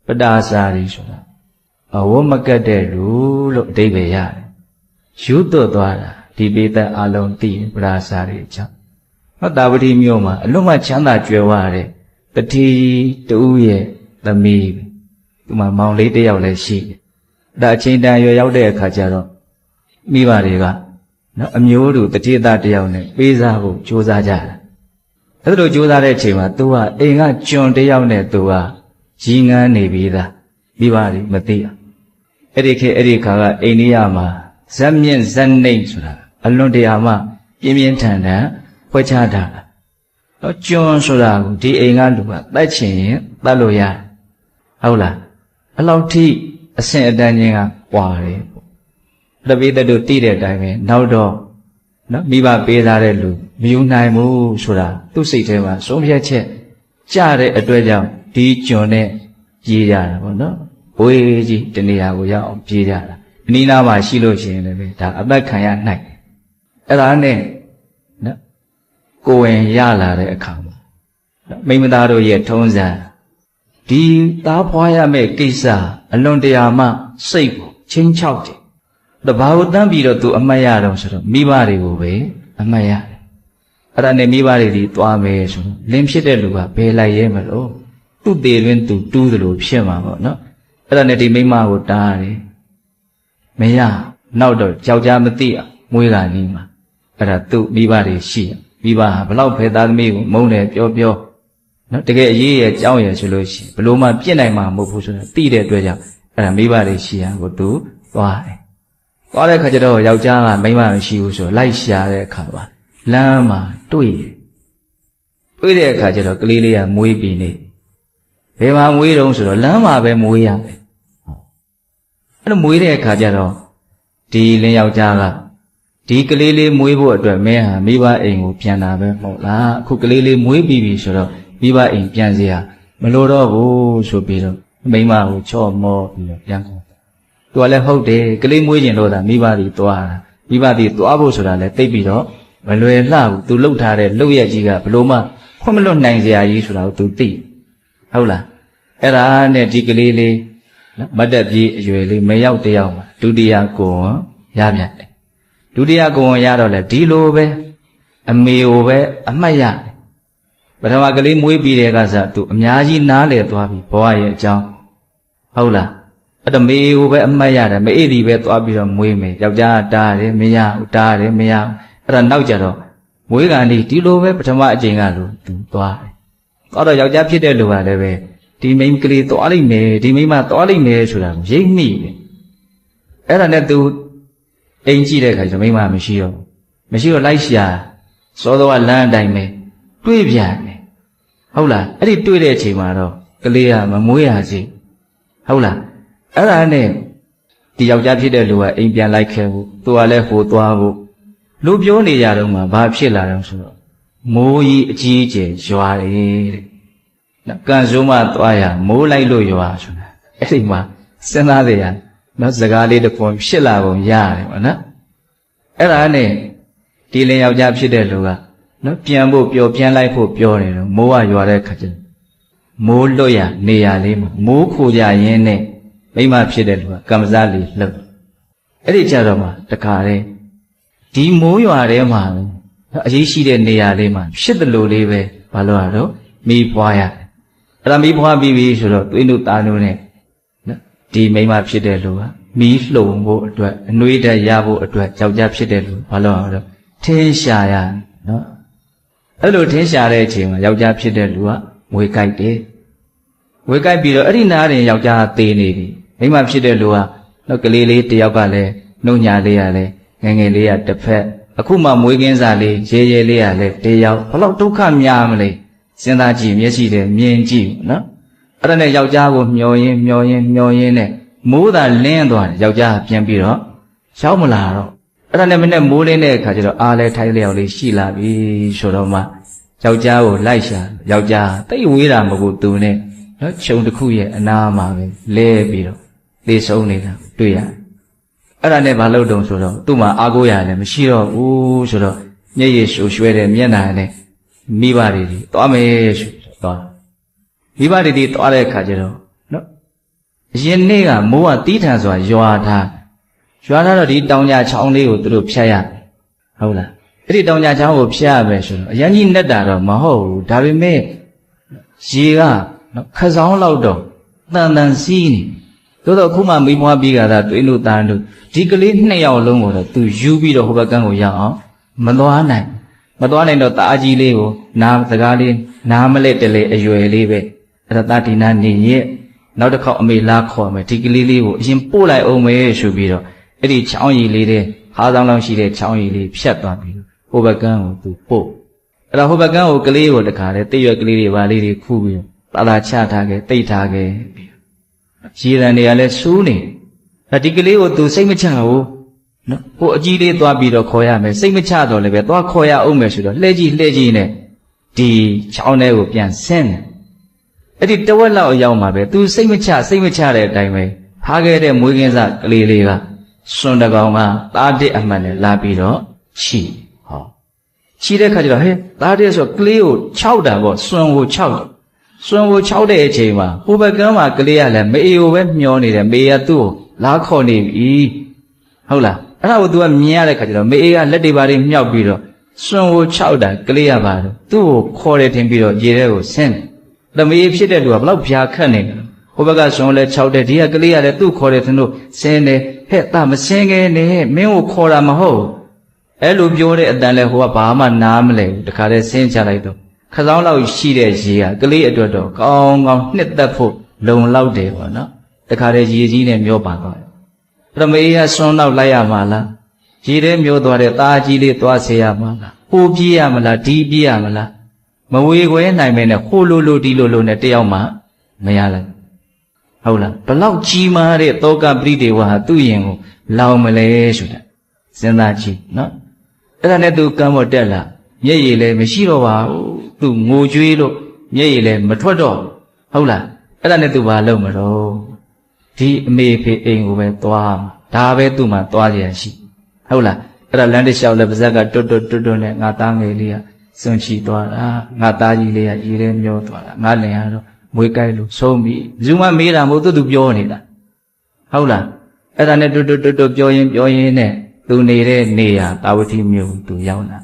Padasariဆိုတာအဝမကတ်တဲ့လူလို့အဓိပ္ပာယ်ရတယ်ယူသွတ်သွားတာဒီပေသက်အလုံးသိပဒါစာရီအကြောင်းဟောတာဝတိမြို့မှာအလွန်မှချမ်းသာကြွယ်ဝတဲ့တတိတူရဲ့သမီးသူမှမောင်လေးတစ်ယောက်လည်းရှိတယ်ဒါအချိန်တန်ရွယ်ရောက်တဲ့အခါကျတော့မိဘတွေကနော်အမျိုးတို့တတိသားတစ်ယောက်နဲ့ပေးစားဖို့ကြိုးစားကြတာအဲ့လိုကြိုးစားတဲ့အချိန်မှာသူကအိမ်ကကျွန်တစ်ယောက်နဲ့သူကရီငန်းနေပြီးသားမိဘတွေမသိအောင်အဲ့ဒီခါကအိန္ဒိယမှာဇက်မြင့်ဇက်နှိမ့်ဆိုတာအလွန်တရာမှပြင်းပြင်းထန်ထန်ဖွဲ့ခြားတာတော့ကျွန်ဆိုတာကိုဒီအိမ်ကလူကတတ်ချင်ရင်တတ်လို့ရတယ်ဟုတ်လားအလောက်ထိအဆင့်အတန်းချင်းကပွာတယ်တပိတတို့တည်တဲ့အတိုင်းပဲနောက်တော့နော်မိဘပေးထားတဲ့လူမယူနိုင်ဘူးဆိုတာသူ့စိတ်ထဲမှာဆုံးဖြတ်ချက်ကြတဲ့အတွက်ကြောင့်ဒီကျွန်နဲ့ပြေးကြတာပေါ့နော်ဝေးကြီးတနေရာကိုရောက်အောင်ပြေးကြတာအနီးနားမှာရှိလို့ရှိရင်လည်းဒါအသက်ခံရနိုင်အဲ့ဒါနဲ့နော်ကိုယ်ဝင်ရလာတဲ့အခါမှာမိမသားတို့ရဲ့ထုံးစံဒီသားဖွားရမယ့်ကိစ္စအလွန်တရာမှစိတ်ကိုချင်းချောက်တယ်တဘာကိုတန်းပြီးတော့သူအမှတ်ရတော့ဆိုတော့မိဘတွေကိုပဲအမှတ်ရတယ်အဲ့ဒါနဲ့မိဘတွေဒီသွားမယ်ဆိုတော့လင်းဖြစ်တဲ့လူကဘယ်လိုက်ရဲမလို့သူ့သေးတွင်သူတူးသလိုဖြစ်မှာပေါ့နော်အဲ့ဒါနဲ့ဒီမိမကိုတားတယ်မရနောက်တော့ယောက်ျားမသိအောင်မွေးကနီးမှာအဲ့ဒါသူ့မိဘတွေရှိမိဘဟာဘလောက်ဖယ်သားသမီးကိုမုန်းတယ်ပြောနော်တကယ်အရေးရဲ့အကြောင်းရယ်ဆိုလို့ရှိရင်ဘလို့မှပြစ်နိုင်မှာမဟုတ်ဘူးဆိုတာသိတဲ့အတွက်ကြောင့်အဲ့ဒါမိဘတွေရှိရကိုသူသွားတယ်သွားတဲ့ခါကျတော့ယောက်ျားကမိန်းမမရှိဘူးဆိုလိုက်ရှာတဲ့အခါမှာလမ်းမှာတွေ့တဲ့အခါကျတော့ကလေးလေးကမွေးပြီးနေဘယ်မှာမွေးတုံးဆိုတော့လမ်းမှာပဲမွေးရတယ်အဲ့လိုမွေးတဲ့အခါကျတော့ဒီလင်းယောက်ျားကဒီကလေးလေးမွေးဖို့အတွက်မင်းဟာမိဘအိမ်ကိုပြန်လာပဲမဟုတ်လားအခုကလေးလေးမွေးပြီးပြီဆိုတော့မိဘအိမ်ပြန်စရာမလိုတော့ဘူးဆိုပြီးတော့မိန်းမကိုချော့မောပြီးတော့ပြန်ခေါ်သူကလည်းဟုတ်တယ်ကလေးမွေးကျင်လို့သာမိဘတွေသွားတာမိဘတွေသွားဖို့ဆိုတာလည်းသိပြီးတော့မလွယ်လှဘူးသူလှုပ်ထားတဲ့လှုပ်ရက်ကြီးကဘလို့မှခွင့်မလွတ်နိုင်စရာကြီးဆိုတာကိုသူသိဟုတ်လားအဲ့ဒါနဲ့ဒီကလေးလေးမတ်တက်ပြီးအရွယ်လေးမရောက်တယောက်မှာဒုတိယကိုယ်ရပြန်တယ်ဒုတိယကိုယ်ရတော့လေဒီလိုပဲအမေကိုပဲအမှတ်ရတယ်ပထမကလေးမွေးပြီးတဲ့ကစားသူအများကြီးနားလေသွားပြီဘဝရဲ့အကြောင်းဟုတ်လားအဲ့တော့မေကိုပဲအမှတ်ရတယ်မအေးဒီပဲသွားပြီးတော့မွေးမယ်ယောက်ျားတားတယ်မရဘူးတားတယ်မရဘူးအဲ့ဒါနောက်ကြတော့မွေးကန်ဒီလိုပဲပထမအချိန်ကလို့သူသွားတယ်သွားတော့ယောက်ျားဖြစ်တဲ့လူကလည်းပဲဒီမိန်းကလေးသွားလိုက်မယ်ဒီမိန်းမသွားလိုက်မယ်ဆိုတာကိုရိပ်မိတယ်အဲ့ဒါနဲ့သူအိမ်ကြည့်တဲ့အခါကျမိန်းမမရှိတော့လိုက်ရှာစောစောကလမ်းအတိုင်းပဲတွေးပြန်တယ်ဟုတ်လားအဲ့ဒီတွေးတဲ့အချိန်မှာတော့ကလေးကမမွေးရစီဟုတ်လားအဲ့ဒါနဲ့ဒီယောက်ျားဖြစ်တဲ့လူကအိမ်ပြန်လိုက်ခဲ့ဘူးသူကလည်းဟိုသွားဖို့လူပြောနေကြတော့မှဘာဖြစ်လာတော့ဆိုတော့မိုးကြီးအကြီးအကျယ်ရွာတယ်တဲ့နော်ကန်စုံမသွားရမိုးလိုက်လို့ရွာဆိုတာအဲ့ဒီမှာစဉ်းစားရနော်စကားလေးတစ်ခုဖြစ်လာပုံရတယ်ပေါ့နော်အဲ့ဒါနဲ့ဒီလင်ယောက်ျားဖြစ်တဲ့လူကနော်ပြန်ဖို့ပြန်လိုက်ဖို့ပြောနေတော့မိုးကရွာတဲ့ခါကျမိုးလွတ်ရနေရလေးမှာမိုးခိုကြရင်းနဲ့မိမဖြစ်တဲ့လူကကမ္မဇာလီလှုပ်အဲ့ဒီကြတော့မှတခါတည်းဒီမိုးရွာထဲမှာအရေးရှိတဲ့နေရာလေးမှာဖြစ်တယ်လို့လေးပဲဘာလို့ရတော့မိဖွားရတယ်အဲ့ဒါမိဖွားပြီးပြီဆိုတော့သွေးတို့သားတို့နဲ့နော်ဒီမိမဖြစ်တဲ့လူကမီးလှုံဖို့အတွက်အနှွေးတက်ရဖို့အတွက်ယောက်ျားဖြစ်တဲ့လူဘာလို့ရတော့ထင်းရှာရနော်အဲ့လိုထင်းရှာတဲ့အချိန်မှာယောက်ျားဖြစ်တဲ့လူကငွေကြိုက်တယ်ဝေကြိုက်ပြီးတော့အဲ့ဒီနားရင်ယောက်ျားသေနေပြီမိမဖြစ်တဲ့လူကနော်ကလေးလေးတယောက်ကလည်းနှုတ်ညာလေးရလဲငယ်ငယ်လေးရတစ်ဖက်အခုမှမွေးကင်းစားလေးရေရေလေးရလဲတယောက်ဘလောက်ဒုက္ခများမလဲစဉ်းစားကြည့်မျက်စိနဲ့မြင်ကြည့်နော်အဲ့ဒါနဲ့ယောက်ျားကိုမျောရင်းနဲ့မိုးသာလင်းသွားတယ်ယောက်ျားပြန်ပြီးတော့ရောက်မလာတော့အဲ့ဒါနဲ့မနဲ့မိုးလင်းတဲ့အခါကျတော့အားလဲထိုင်းလျောက်လေးရှိလာပြီဆိုတော့မှယောက်ျားကိုလိုက်ရှာယောက်ျားတိတ်ဝေးတာမဟုတ်သူနဲ့နော်ခြုံတစ်ခုရဲ့အနာမှာပဲလဲပြီးတော့သေဆုံးနေတာတွေ့ရတယ်အဲ့ဒါနဲ့ဘာလို့တုံဆိုတော့သူ့မှာအားကိုးရတယ်မရှိတော့ဘူးဆိုတော့မျက်ရည်ရှူရွှဲတဲ့မျက်နှာနဲ့မိဘတွေသွားမယ်ဆိုတော့မိဘတွေသွားတဲ့အခါကျတော့နော် ယင်းနေ့ကမိုးကတီးထန်စွာရွာထားတော့ဒီတောင်ကြချောင်းလေးကိုသူတို့ဖြတ်ရဟုတ်လားအဲ့ဒီတောင်ကြချောင်းကိုဖြတ်ရမယ်ဆိုတော့အရင်ကြီးနဲ့တာတော့မဟုတ်ဘူးဒါပေမဲ့ရေကခစောင်းလောက်တော့တန်တန်စီးနေသို့တော့ခုမှမိမွားပြီးကြတာတွေ့လို့တန်လို့ဒီကလေး2ယောက်လုံးကိုတော့သူယူပြီးတော့ဟိုဘက်ကန်းကိုရအောင်မသွားနိုင်တော့တာအကြီးလေးကိုနားစကားလေးနားမလဲတလေအရွယ်လေးပဲအဲ့ဒါတာဒီနာနေရဲ့နောက်တစ်ခေါက်အမေလာခေါ်မယ်ဒီကလေးလေးကိုအရင်ပို့လိုက်အောင်မယ်ဆိုပြီးတော့အဲ့ဒီချောင်းရည်လေးတဲ့ဟားဆောင်လောင်းရှိတဲ့ချောင်းရည်လေးဖြတ်သွားပြီးဟိုဘက်ကန်းကိုသူပို့အဲ့တော့ဟိုဘက်ကန်းကိုကလေးကိုတခါလေတိတ်ရွက်ကလေးတွေဗာလေးတွေခူးပြီးတာလာချထားခဲ့တိတ်ထားခဲ့ရေရန်တွေကလည်းစူးနေဒီကလေးကိုသူစိတ်မချဘူးနော်ဟိုအကြီးလေးသွားပြီးတော့ခေါ်ရမယ်စိတ်မချတော့လည်းပဲသွားခေါ်ရအောင်မယ်ဆိုတော့လှဲကြီးနဲ့ဒီချောင်းထဲကိုပြန်ဆင်းတယ်အဲ့ဒီတဝက်လောက်အရောက်မှာပဲသူစိတ်မချတဲ့အတိုင်းပဲဖားခဲ့တဲ့မွေးကင်းစကလေးလေးကစွန်တကောင်ကသားတစ်အမှန်နဲ့လာပြီးတော့ချီတဲ့ခါကျတော့ဟဲ့သားတစ်ဆိုကလေးကို6တာပေါ့စွန်ကို6တဲ့အချိန်မှာဟိုဘက်ကမ်းမှာကလေးကလည်းမေကိုပဲမျောနေတယ်မေကသူ့ကိုလာခေါ်နေပြီဟုတ်လားအဲ့ဒါကို तू ကမြင်ရတဲ့ခါကျတော့မေကလက်တွေပါတွေမြောက်ပြီးတော့စွန်ကို6တာကလေးရပါတော့သူ့ကိုခေါ်တယ်ထင်ပြီးတော့ရေထဲကိုဆင်းတယ်တမေဖြစ်တဲ့လူကဘလောက်ဖြာခတ်နေတယ်ဟိုဘက်ကစွန်လဲ6တယ်ဒီကကလေးကလည်းသူ့ခေါ်တယ်ထင်လို့ဆင်းတယ်ဟဲ့တာမဆင်းခဲနဲ့မင်းကိုခေါ်တာမဟုတ်အဲ့လိုပြောတဲ့အတန်လဲဟိုကဘာမှနားမလဲဘူးတခါတည်းဆင်းချလိုက်တော့ခစောင်းလောက်ရှိတဲ့ရေကကလေးအတွက်တော့ကောင်းနှစ်သက်ဖို့လုံလောက်တယ်ပေါ့နော်တခါတည်းရေကြီးနဲ့မျောပါသွားတယ်အဲ့တော့မေးရစွန်းနောက်လိုက်ရမှာလားရေထဲမျောသွားတဲ့သားကြီးလေးသွားစေရမှာလားဟိုပြေးရမလားဒီပြေးရမလားမဝေခွဲနိုင်မဲနဲ့ဟိုလိုဒီလိုနဲ့တယောက်မှမရလိုက်ဟုတ်လားဘလောက်ကြီးမားတဲ့တောကပရိဒေဝဟာသူ့ရင်ကိုလောင်မလဲဆိုတာစဉ်းစားကြည့်နော်အဲ့ဒါနဲ့သူကံပေါ်တက်လာမျက်ရည်လည်းမရှိတော့ပါဘူးသူငိုကြွေးလို့မျက်ရည်လည်းမထွက်တော့ဟုတ်လားအဲ့ဒါနဲ့သူဘာလုပ်မလို့ဒီအမေဖေအိမ်ကိုပဲသွားမှာဒါပဲသူ့မှာသွားကြရရှိဟုတ်လားအဲ့ဒါလမ်းတစ်လျှောက်လည်းပါဇက်ကတွတ်နဲ့ငါသားငယ်လေးကစွန့်ချီသွားတာငါသားကြီးလေးကရေထဲမျောသွားတာငါလင်ကတော့မွေးကြိုက်လို့ဆုံးပြီဘယ်သူမှမေးတာမဟုတ်သူပြောနေတာဟုတ်လားအဲ့ဒါနဲ့တွတ်ပြောရင်းနဲ့သူနေတဲ့နေရာတာဝတိမြို့သူရောက်လာ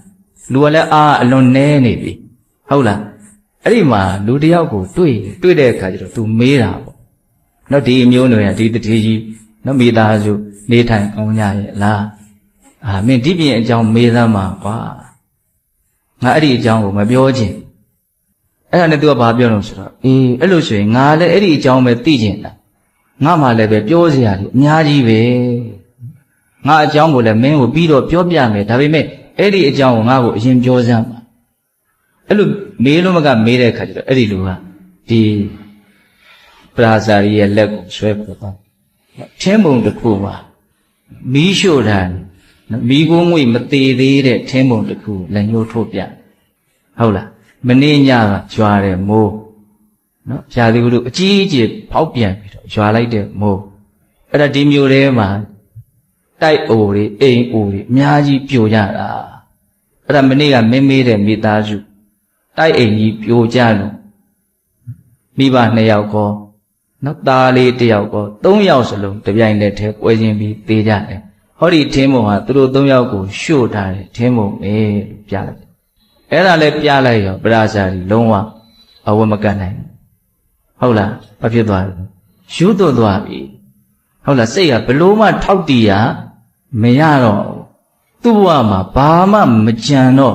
လူကလည်းအလွန်နဲနေပြီဟုတ်လားအဲ့ဒီမှာလူတယောက်ကိုတွေ့တဲ့အခါကျတော့သူမေးတာပေါ့နော်ဒီအမျိုးနွယ်ကဒီတတိကြီးနော်မိသားစုနေထိုင်အောင်ကြရဲ့လားမင်းဒီပြင်အကြောင်းမေးသမ်းပါကွာငါအဲ့ဒီအကြောင်းကိုမပြောချင်အဲ့ဒါနဲ့သူကဘာပြောလို့ဆိုတော့အဲ့လိုဆိုရင်ငါလည်းအဲ့ဒီအကြောင်းပဲသိချင်တာငါမှလည်းပဲပြောစရာကြီးအများကြီးပဲငါအကြောင်းကိုလည်းမင်းကိုပြီးတော့ပြောပြမယ်ဒါပေမဲ့အဲ့ဒီအကြောင်းကိုငါ့ကိုအရင်ပြောစမ်းပါအဲ့လိုမေးလို့မကမေးတဲ့အခါကျတော့အဲ့ဒီလူကဒီပရာဇာရီရဲ့လက်ကိုဆွဲပေါ်သွားထင်းပုံတစ်ခုမှာမီးရှို့တာမီးကိုငွေမသေးသေးတဲ့ထင်းပုံတစ်ခုလက်ညှိုးထိုးပြဟုတ်လားမနေ့ညကရွာတယ်မိုးနော်ရာသီဥတုအကြီးအကျယ်ဖောက်ပြန်ပြီးတော့ရွာလိုက်တဲ့မိုးအဲ့ဒါဒီမျိုးထဲမှာတိုက်အိုတွေအိမ်အိုတွေအများကြီးပြိုကြတာအဲ့ဒါမနေ့ကမင်းမေးတဲ့မိသားစုတိုက်အိမ်ကြီးပြိုကြလို့မိဘ2ယောက်ကောနော်သားလေး1ယောက်ကော3ယောက်စလုံးတပြိုင်တည်းထဲပွဲချင်းပြီးသေးကြတယ်ဟောဒီထင်းမုံဟာသူတို့3ယောက်ကိုရှို့ထားတယ်ထင်းမုံပဲလို့ပြလိုက်အဲ့ဒါလည်းပြလိုက်ရောပရာဇာတိလုံးဝအဝမကတ်နိုင်ဟုတ်လားဘာဖြစ်သွားလဲယူသွတ်သွားပြီဟုတ်လားစိတ်ကဘလို့မှထောက်တီးရမရတော့သူ့ဘဝမှာဘာမှမကြံတော့